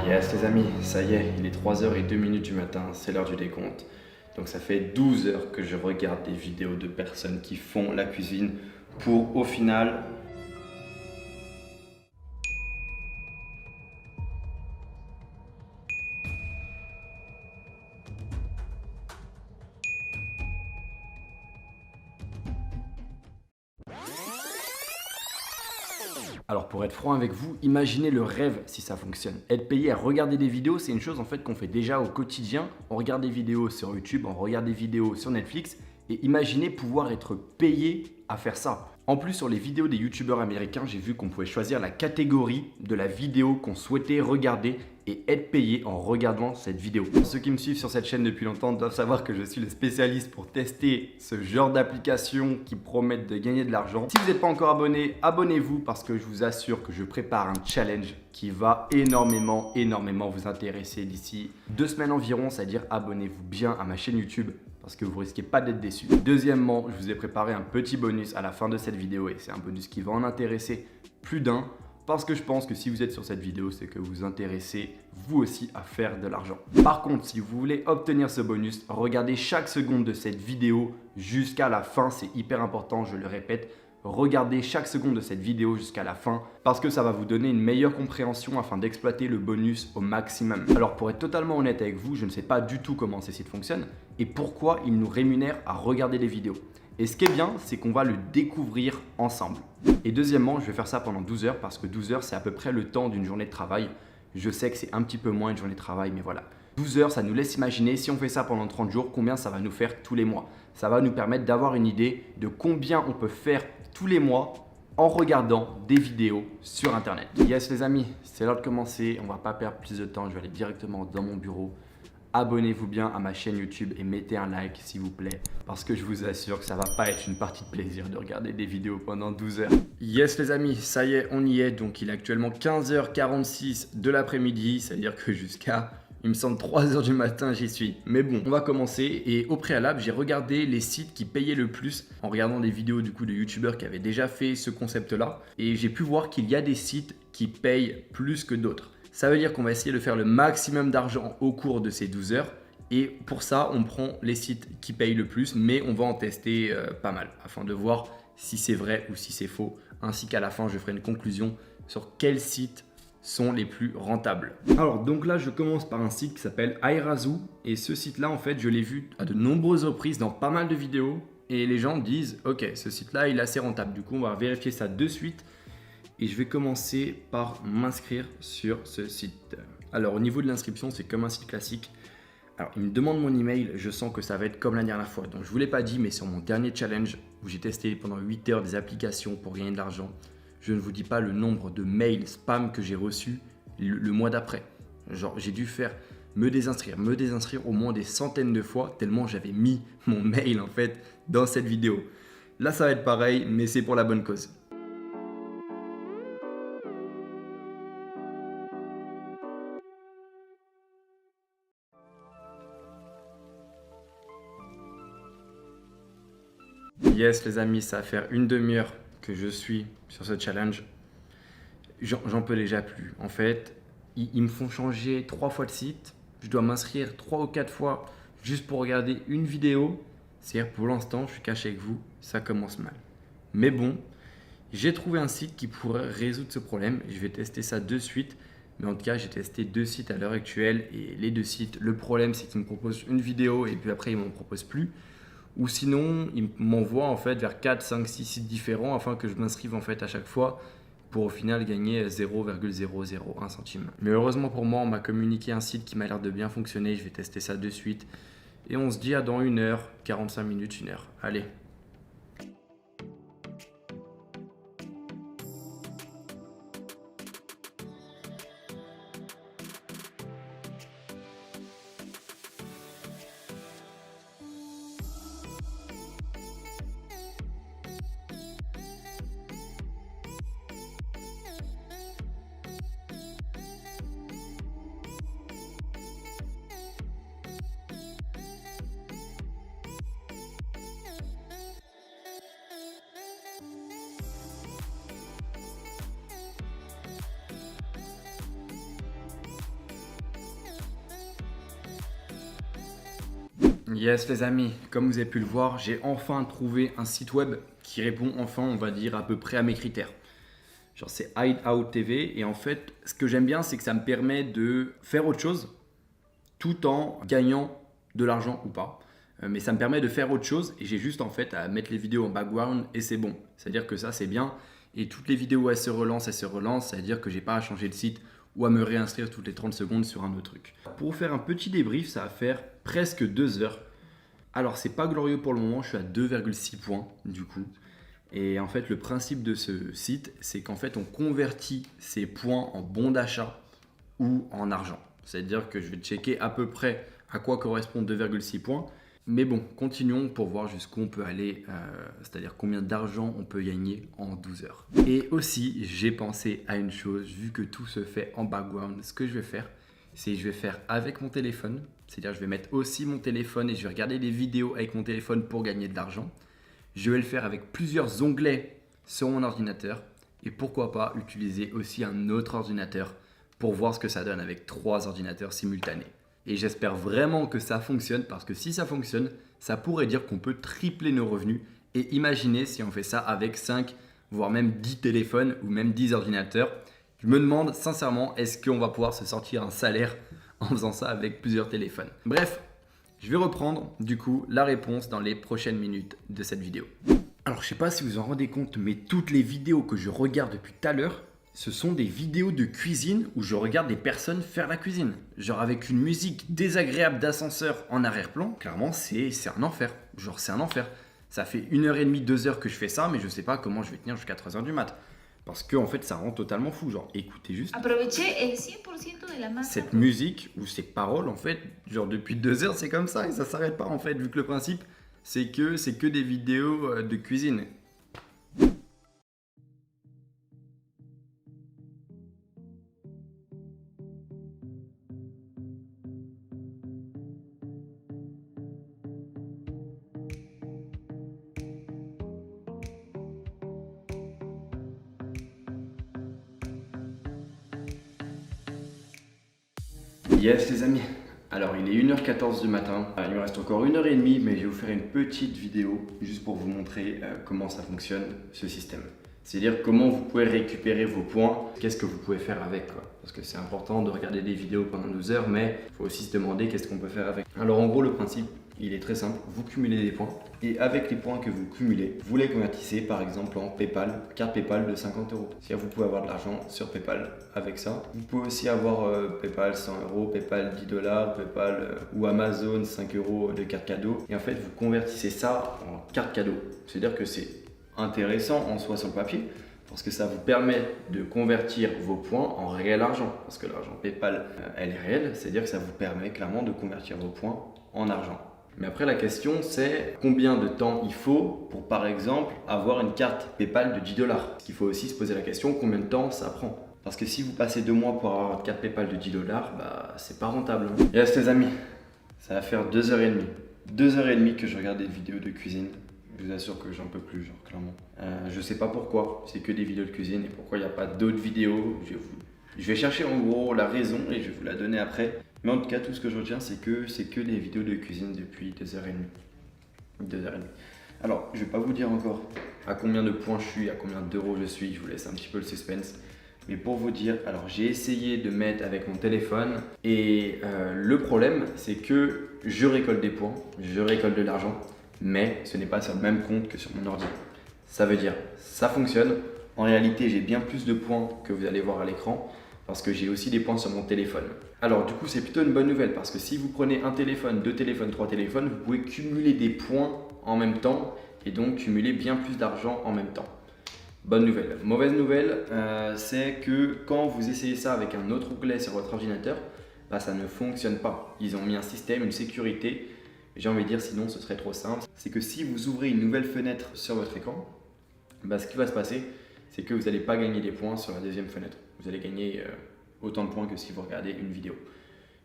Yes les amis, ça y est, il est 3h02 du matin, c'est l'heure du décompte. Donc ça fait 12 heures que je regarde des vidéos de personnes qui font la cuisine pour au final... Alors pour être franc avec vous, imaginez le rêve si ça fonctionne. Être payé à regarder des vidéos, c'est une chose en fait qu'on fait déjà au quotidien. On regarde des vidéos sur YouTube, on regarde des vidéos sur Netflix et imaginez pouvoir être payé à faire ça. En plus, sur les vidéos des youtubeurs américains, j'ai vu qu'on pouvait choisir la catégorie de la vidéo qu'on souhaitait regarder et être payé en regardant cette vidéo. Ceux qui me suivent sur cette chaîne depuis longtemps doivent savoir que je suis le spécialiste pour tester ce genre d'applications qui promettent de gagner de l'argent. Si vous n'êtes pas encore abonné, abonnez-vous parce que je vous assure que je prépare un challenge qui va énormément vous intéresser d'ici 2 semaines environ, c'est-à-dire abonnez-vous bien à ma chaîne YouTube parce que vous risquez pas d'être déçu. Deuxièmement, je vous ai préparé un petit bonus à la fin de cette vidéo et c'est un bonus qui va en intéresser plus d'un parce que je pense que si vous êtes sur cette vidéo, c'est que vous vous intéressez vous aussi à faire de l'argent. Par contre, si vous voulez obtenir ce bonus, regardez chaque seconde de cette vidéo jusqu'à la fin, c'est hyper important, je le répète. Regardez chaque seconde de cette vidéo jusqu'à la fin parce que ça va vous donner une meilleure compréhension afin d'exploiter le bonus au maximum. Alors pour être totalement honnête avec vous, je ne sais pas du tout comment ces sites fonctionnent et pourquoi ils nous rémunèrent à regarder des vidéos. Et ce qui est bien, c'est qu'on va le découvrir ensemble. Et deuxièmement, je vais faire ça pendant 12 heures parce que 12 heures, c'est à peu près le temps d'une journée de travail. Je sais que c'est un petit peu moins une journée de travail, mais voilà. 12 heures, ça nous laisse imaginer, si on fait ça pendant 30 jours, combien ça va nous faire tous les mois. Ça va nous permettre d'avoir une idée de combien on peut faire tous les mois en regardant des vidéos sur Internet. Yes les amis, c'est l'heure de commencer. On ne va pas perdre plus de temps, je vais aller directement dans mon bureau. Abonnez-vous bien à ma chaîne YouTube et mettez un like s'il vous plaît parce que je vous assure que ça va pas être une partie de plaisir de regarder des vidéos pendant 12 heures. Yes les amis, ça y est, on y est. Donc il est actuellement 15h46 de l'après-midi, c'est-à-dire que jusqu'à, il me semble, 3h du matin, j'y suis. Mais bon, on va commencer et au préalable, j'ai regardé les sites qui payaient le plus en regardant des vidéos du coup de youtubeurs qui avaient déjà fait ce concept-là et j'ai pu voir qu'il y a des sites qui payent plus que d'autres. Ça veut dire qu'on va essayer de faire le maximum d'argent au cours de ces 12 heures. Et pour ça, on prend les sites qui payent le plus, mais on va en tester pas mal afin de voir si c'est vrai ou si c'est faux. Ainsi qu'à la fin, je ferai une conclusion sur quels sites sont les plus rentables. Alors donc là, je commence par un site qui s'appelle Airazu. Et ce site-là, en fait, je l'ai vu à de nombreuses reprises dans pas mal de vidéos. Et les gens disent, ok, ce site-là, il est assez rentable. Du coup, on va vérifier ça de suite. Et je vais commencer par m'inscrire sur ce site. Alors au niveau de l'inscription, c'est comme un site classique. Alors il me demande mon email, je sens que ça va être comme la dernière fois. Donc je ne vous l'ai pas dit, mais sur mon dernier challenge où j'ai testé pendant 8 heures des applications pour gagner de l'argent, je ne vous dis pas le nombre de mails spam que j'ai reçus le mois d'après. Genre j'ai dû me désinscrire au moins des centaines de fois tellement j'avais mis mon mail en fait dans cette vidéo. Là ça va être pareil, mais c'est pour la bonne cause. Yes les amis, ça va faire une demi-heure que je suis sur ce challenge. J'en peux déjà plus. En fait, ils me font changer 3 fois de site. Je dois m'inscrire 3 ou 4 fois juste pour regarder une vidéo. C'est-à-dire pour l'instant, je suis caché avec vous, ça commence mal. Mais bon, j'ai trouvé un site qui pourrait résoudre ce problème. Je vais tester ça de suite. Mais en tout cas, j'ai testé 2 sites à l'heure actuelle. Et les 2 sites, le problème c'est qu'ils me proposent une vidéo et puis après ils ne m'en proposent plus. Ou sinon, ils m'envoient en fait vers 4, 5, 6 sites différents afin que je m'inscrive en fait à chaque fois pour au final gagner 0,001 centime. Mais heureusement pour moi, on m'a communiqué un site qui m'a l'air de bien fonctionner. Je vais tester ça de suite. Et on se dit à dans 1 heure, 45 minutes, 1 heure. Allez. Yes les amis, comme vous avez pu le voir, j'ai enfin trouvé un site web qui répond enfin, on va dire, à peu près à mes critères. Genre c'est Hideout TV et en fait, ce que j'aime bien, c'est que ça me permet de faire autre chose tout en gagnant de l'argent ou pas. Mais ça me permet de faire autre chose et j'ai juste en fait à mettre les vidéos en background et c'est bon. C'est-à-dire que ça c'est bien et toutes les vidéos elles se relancent, c'est-à-dire que j'ai pas à changer de site ou à me réinscrire toutes les 30 secondes sur un autre truc. Pour vous faire un petit débrief, ça va faire presque 2 heures. Alors c'est pas glorieux pour le moment, je suis à 2,6 points du coup. Et en fait le principe de ce site, c'est qu'en fait on convertit ces points en bons d'achat ou en argent. C'est-à-dire que je vais checker à peu près à quoi correspondent 2,6 points. Mais bon, continuons pour voir jusqu'où on peut aller, c'est-à-dire combien d'argent on peut gagner en 12 heures. Et aussi, j'ai pensé à une chose, vu que tout se fait en background, ce que je vais faire, c'est que je vais faire avec mon téléphone, c'est-à-dire je vais mettre aussi mon téléphone et je vais regarder des vidéos avec mon téléphone pour gagner de l'argent. Je vais le faire avec plusieurs onglets sur mon ordinateur et pourquoi pas utiliser aussi un autre ordinateur pour voir ce que ça donne avec 3 ordinateurs simultanés. Et j'espère vraiment que ça fonctionne parce que si ça fonctionne, ça pourrait dire qu'on peut tripler nos revenus. Et imaginez si on fait ça avec 5, voire même 10 téléphones ou même 10 ordinateurs. Je me demande sincèrement, est-ce qu'on va pouvoir se sortir un salaire en faisant ça avec plusieurs téléphones? Bref, je vais reprendre du coup la réponse dans les prochaines minutes de cette vidéo. Alors je sais pas si vous en rendez compte, mais toutes les vidéos que je regarde depuis tout à l'heure, ce sont des vidéos de cuisine où je regarde des personnes faire la cuisine. Genre avec une musique désagréable d'ascenseur en arrière-plan, clairement c'est un enfer. Genre c'est un enfer. Ça fait 1h30, 2 heures que je fais ça, mais je sais pas comment je vais tenir jusqu'à 3h du mat. Parce que en fait ça rend totalement fou. Genre écoutez juste cette musique ou ces paroles en fait, genre depuis 2 heures c'est comme ça et ça s'arrête pas en fait, vu que le principe c'est que des vidéos de cuisine. Yes les amis, alors il est 1h14 du matin, il me reste encore 1h30 mais je vais vous faire une petite vidéo juste pour vous montrer comment ça fonctionne ce système. C'est-à-dire comment vous pouvez récupérer vos points, qu'est-ce que vous pouvez faire avec quoi. Parce que c'est important de regarder des vidéos pendant 12 heures mais il faut aussi se demander qu'est-ce qu'on peut faire avec. Alors en gros le principe il est très simple, vous cumulez des points et avec les points que vous cumulez, vous les convertissez par exemple en PayPal, carte PayPal de 50 €. C'est-à-dire vous pouvez avoir de l'argent sur PayPal avec ça. Vous pouvez aussi avoir PayPal 100 €, PayPal 10 $, PayPal ou Amazon 5 € de carte cadeau. Et en fait vous convertissez ça en carte cadeau. C'est-à-dire que c'est intéressant en soi sur le papier parce que ça vous permet de convertir vos points en réel argent. Parce que l'argent PayPal, elle est réelle, c'est-à-dire que ça vous permet clairement de convertir vos points en argent. Mais après la question c'est combien de temps il faut pour par exemple avoir une carte PayPal de 10 $. Il faut aussi se poser la question combien de temps ça prend. Parce que si vous passez 2 mois pour avoir une carte PayPal de 10 $, bah c'est pas rentable. Yes les amis, ça va faire 2h30. 2h30 que je regarde des vidéos de cuisine. Je vous assure que j'en peux plus, genre clairement. Je sais pas pourquoi, c'est que des vidéos de cuisine et pourquoi il n'y a pas d'autres vidéos. Je vais chercher en gros la raison et je vais vous la donner après. Mais en tout cas, tout ce que je retiens, c'est que des vidéos de cuisine depuis 2h30. 2h30. Alors, je vais pas vous dire encore à combien de points je suis, à combien d'euros je suis. Je vous laisse un petit peu le suspense. Mais pour vous dire, alors j'ai essayé de mettre avec mon téléphone et le problème, c'est que je récolte des points, je récolte de l'argent, mais ce n'est pas sur le même compte que sur mon ordi. Ça veut dire, ça fonctionne. En réalité, j'ai bien plus de points que vous allez voir à l'écran parce que j'ai aussi des points sur mon téléphone. Alors du coup, c'est plutôt une bonne nouvelle parce que si vous prenez un téléphone, 2 téléphones, 3 téléphones, vous pouvez cumuler des points en même temps et donc cumuler bien plus d'argent en même temps. Bonne nouvelle. Mauvaise nouvelle, c'est que quand vous essayez ça avec un autre onglet sur votre ordinateur, bah, ça ne fonctionne pas. Ils ont mis un système, une sécurité. J'ai envie de dire sinon ce serait trop simple. C'est que si vous ouvrez une nouvelle fenêtre sur votre écran, bah, ce qui va se passer, c'est que vous n'allez pas gagner des points sur la deuxième fenêtre. Vous allez gagner autant de points que si vous regardez une vidéo.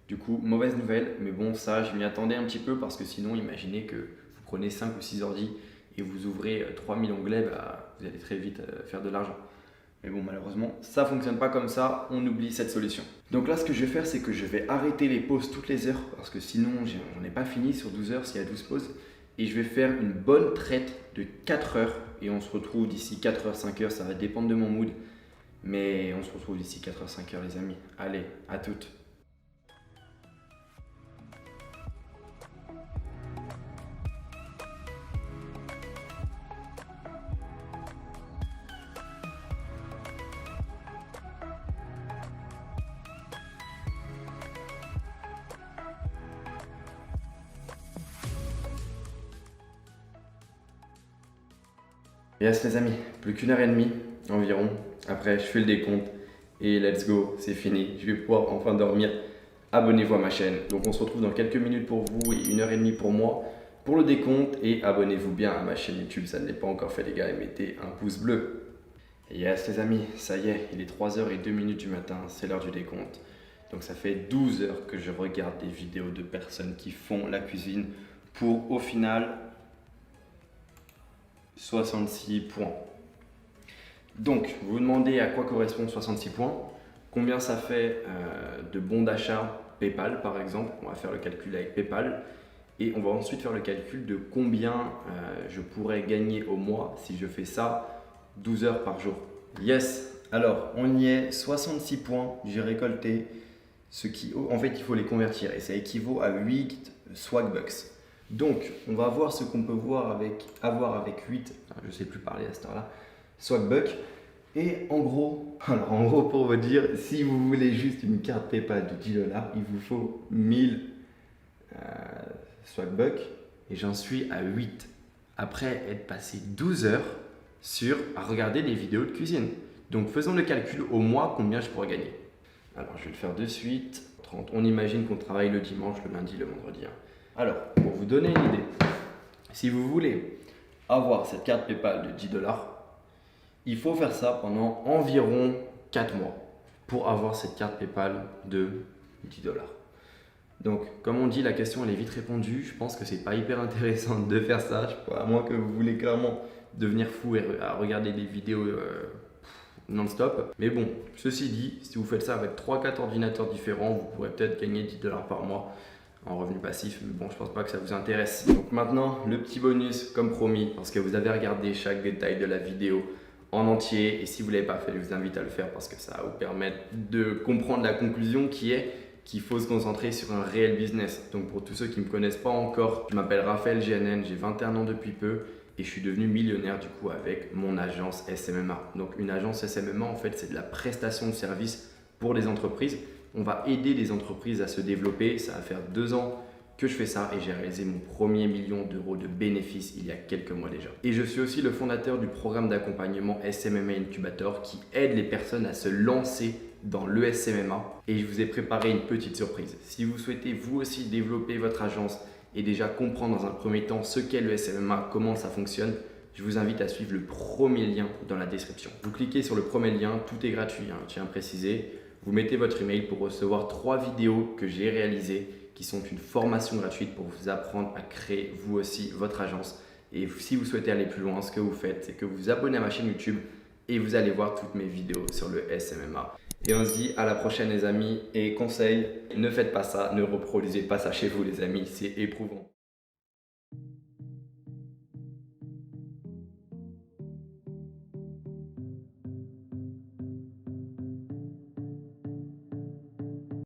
Du coup, mauvaise nouvelle, mais bon, ça, je m'y attendais un petit peu parce que sinon, imaginez que vous prenez 5 ou 6 ordi et vous ouvrez 3000 onglets, bah, vous allez très vite faire de l'argent. Mais bon, malheureusement, ça fonctionne pas comme ça, on oublie cette solution. Donc là, ce que je vais faire, c'est que je vais arrêter les pauses toutes les heures, parce que sinon, j'en ai pas fini sur 12 heures s'il y a 12 pauses. Et je vais faire une bonne traite de 4 heures, et on se retrouve d'ici 4 heures, 5 heures, ça va dépendre de mon mood. Mais on se retrouve d'ici 4 heures, 5 heures, les amis. Allez, à toutes. Yes les amis, plus qu'une heure et demie environ. Après, je fais le décompte et let's go, c'est fini. Je vais pouvoir enfin dormir. Abonnez-vous à ma chaîne. Donc on se retrouve dans quelques minutes pour vous et une heure et demie pour moi pour le décompte. Et abonnez-vous bien à ma chaîne YouTube, ça ne l'est pas encore fait les gars, et mettez un pouce bleu. Et yes les amis, ça y est, il est 3h02 du matin, c'est l'heure du décompte. Donc ça fait 12 heures que je regarde des vidéos de personnes qui font la cuisine pour au final 66 points. Donc, vous vous demandez à quoi correspondent 66 points, combien ça fait de bons d'achat PayPal par exemple. On va faire le calcul avec PayPal et on va ensuite faire le calcul de combien je pourrais gagner au mois si je fais ça 12 heures par jour. Yes, alors on y est, 66 points, j'ai récolté ce qui, en fait il faut les convertir et ça équivaut à 8 swagbucks. Donc, on va voir ce qu'on peut avoir avec 8, je ne sais plus parler à cette heure-là, swagbucks. Et en gros, pour vous dire, si vous voulez juste une carte PayPal de 10 $, il vous faut 1000 swagbucks et j'en suis à 8. Après être passé 12 heures à regarder des vidéos de cuisine. Donc, faisons le calcul au mois, combien je pourrais gagner. Alors, je vais le faire de suite. 30. On imagine qu'on travaille le dimanche, le lundi, le vendredi. Alors, pour vous donner une idée, si vous voulez avoir cette carte PayPal de 10 $, il faut faire ça pendant environ 4 mois pour avoir cette carte PayPal de 10 $. Donc, comme on dit, la question elle est vite répondue. Je pense que c'est pas hyper intéressant de faire ça, à moins que vous voulez clairement devenir fou et à regarder des vidéos non-stop. Mais bon, ceci dit, si vous faites ça avec 3-4 ordinateurs différents, vous pourrez peut-être gagner 10 $ par mois en revenu passif, mais bon, je pense pas que ça vous intéresse. Donc maintenant, le petit bonus, comme promis, parce que vous avez regardé chaque détail de la vidéo en entier, et si vous ne l'avez pas fait, je vous invite à le faire parce que ça va vous permettre de comprendre la conclusion qui est qu'il faut se concentrer sur un réel business. Donc pour tous ceux qui ne me connaissent pas encore, je m'appelle Raphaël GNN, j'ai 21 ans depuis peu, et je suis devenu millionnaire du coup avec mon agence SMMA. Donc une agence SMMA, en fait, c'est de la prestation de services pour les entreprises. On va aider les entreprises à se développer. Ça va faire 2 ans que je fais ça et j'ai réalisé mon premier million d'euros de bénéfices il y a quelques mois déjà. Et je suis aussi le fondateur du programme d'accompagnement SMMA Incubator qui aide les personnes à se lancer dans le SMMA. Et je vous ai préparé une petite surprise. Si vous souhaitez vous aussi développer votre agence et déjà comprendre dans un premier temps ce qu'est le SMMA, comment ça fonctionne, je vous invite à suivre le premier lien dans la description. Vous cliquez sur le premier lien, tout est gratuit, je tiens à préciser. Vous mettez votre email pour recevoir 3 vidéos que j'ai réalisées qui sont une formation gratuite pour vous apprendre à créer vous aussi votre agence. Et si vous souhaitez aller plus loin, ce que vous faites, c'est que vous vous abonnez à ma chaîne YouTube et vous allez voir toutes mes vidéos sur le SMMA. Et on se dit à la prochaine les amis et conseil, ne faites pas ça, ne reproduisez pas ça chez vous les amis, c'est éprouvant.